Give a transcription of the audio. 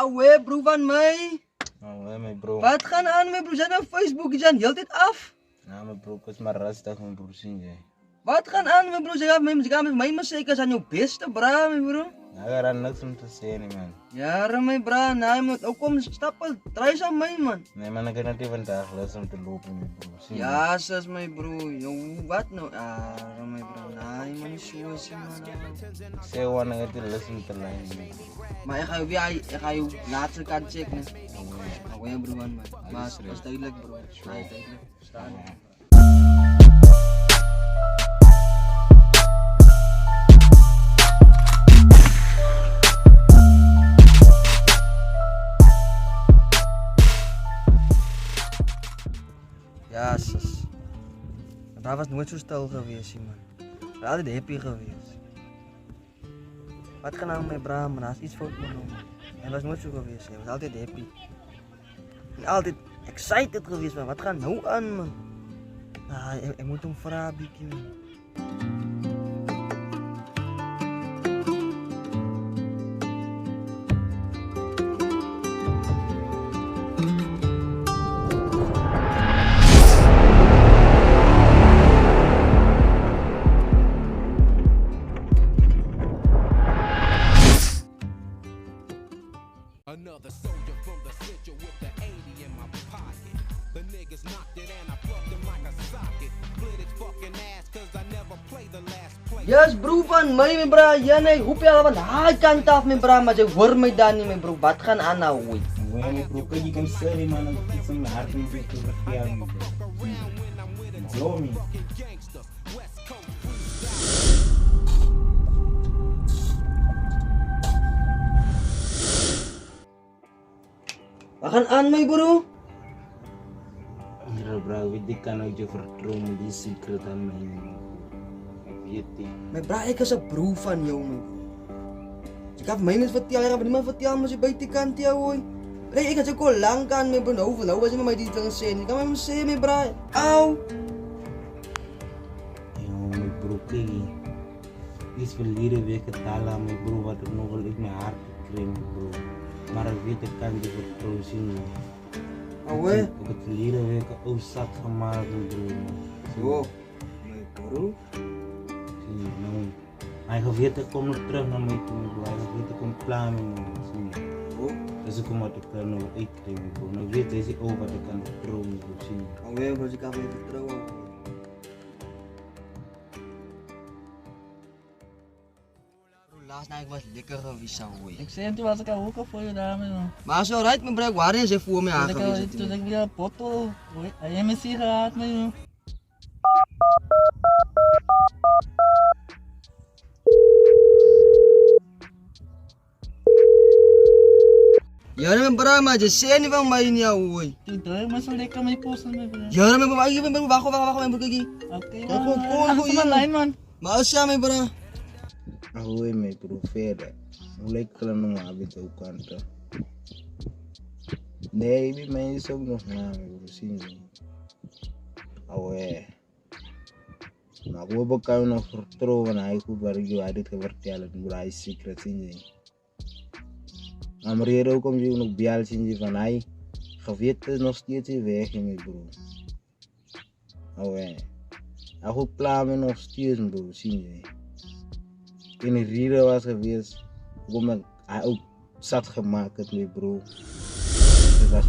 Auwe, bro van mij. Nou, mijn bro. Wat gaan aan, mijn bro? Zijn op Facebook, je zijn heel dit af. Nou, mijn bro, ik was maar rustig, mijn broer, zien jij. Wat gaan aan, mijn bro? Ze gaan met mij maar zeker zijn jouw beste, bra, mijn bro. Nou, er is niks om te zeggen, man. Ja, mijn bra, nee, man. Ook kom stappen, draai aan mij, man. Nee, man, ik heb net even dag les om te lopen, mijn broer. Zie je? Ja, zus, mijn bro. Yo, wat nou? Ah, mijn bro, nee, man, niet zo is, man. Ik zei wanneer ik de les om te leren. Maar ik ga je laatste kant checken. Auwe, bro, van mij. Maar het is duidelijk, bro. Het is duidelijk. Staan. Ja, zus. Daar was nooit zo stil geweest, man. Ik was altijd happy geweest. Wat gaan nou met Bram, man? Hij is iets fout genomen. Hij was nooit zo geweest, hij was altijd happy. En altijd excited geweest, man. Wat gaat nou aan, man? Ah, ik moet hem vragen, beetje, man. Another soldier from the Central with the 80 in my pocket. The niggas knocked it and I plugged him like a socket. Split his fucking ass cause I never play the last play. Yes, bro, van mij, mijn bra. Ja, nee, hoep je al van haar kant af, mijn bra. Maar ze hoort mij daar niet, mijn bro. Wat gaan aan nou, oei? Nee, mijn broer, kan je kan zeggen, man, dat iets in mijn hart niet te vertellen, man. Geloof me. Wat gaan aan, mijn bro? Ja, bro, weet ik kan ook je vertrouwen, die secret aan mij. Weet je. Mijn bra, ik is een bro van jou, man. Ik heb mij niet verteld, ik heb niemand verteld, maar ze buiten kant jou, hoor. Nee, ik had ook al lang aan, mijn bro. Nou, was je met mij die dingen zeggen? Ik kan met me zeggen, mijn bra. Auw. Ja, mijn broer, kijk je. Iets verleden week getalen aan mijn broer, wat er nog wel in mijn hart kreeg, mijn broer. Maar ik weet, ik kan die vertrouwen zien, man. Auwe. Ik heb het verleden week ook zat gemaakt, mijn broer, man. Zo, mijn bro. Zie je, nou. Hij weet, ik kom nog terug naar mij toe, mijn broer. Hij weet, ik kom klaar met me, zie je. Zo. Dus ik kom uit de kern nog uitkrijgen, mijn broer. Nou weet, hij ook wat ik kan vertrouwen, mijn broer, zie je. Auwe, bro, ik kan me vertrouwen. Laatst nacht was lekker geweest, hoor. Ik zei toen was ik al hoeken voor je dame. Maar zo rijdt mijn bro, waar is hij voor me aangewezen? Toen ik weer een bottel, hij heeft me sigaret mee. Ja, mijn bro, maar je zei niet van mij, niet, hoor. Toen druk me zo lekker mee posten met me. Ja, mijn bro, wacht, mijn bro, kijk. Oké, Ja, man. gewoon Ga maar lijn, man. Maar als jij, mijn bro. Ahoy, mijn broer, verder. Hoe lekker nog maar aan de kant. Nee, die mensen ook nog na, mijn broer, zien ze. Ahoy. Maar ik wil elkaar nog vertrouwen, hij goed waar ik je dit vertellen, broer, hij is secret, zien ze. Maar reden ook om je nog bij zien ze van hij, geweten is nog steeds weg, mijn broer. Ahoy. Hij goed klaar met nog steeds, broer, zien ze. In de reden was geweest, omdat hij ook zat gemaakt met mijn broer. Het was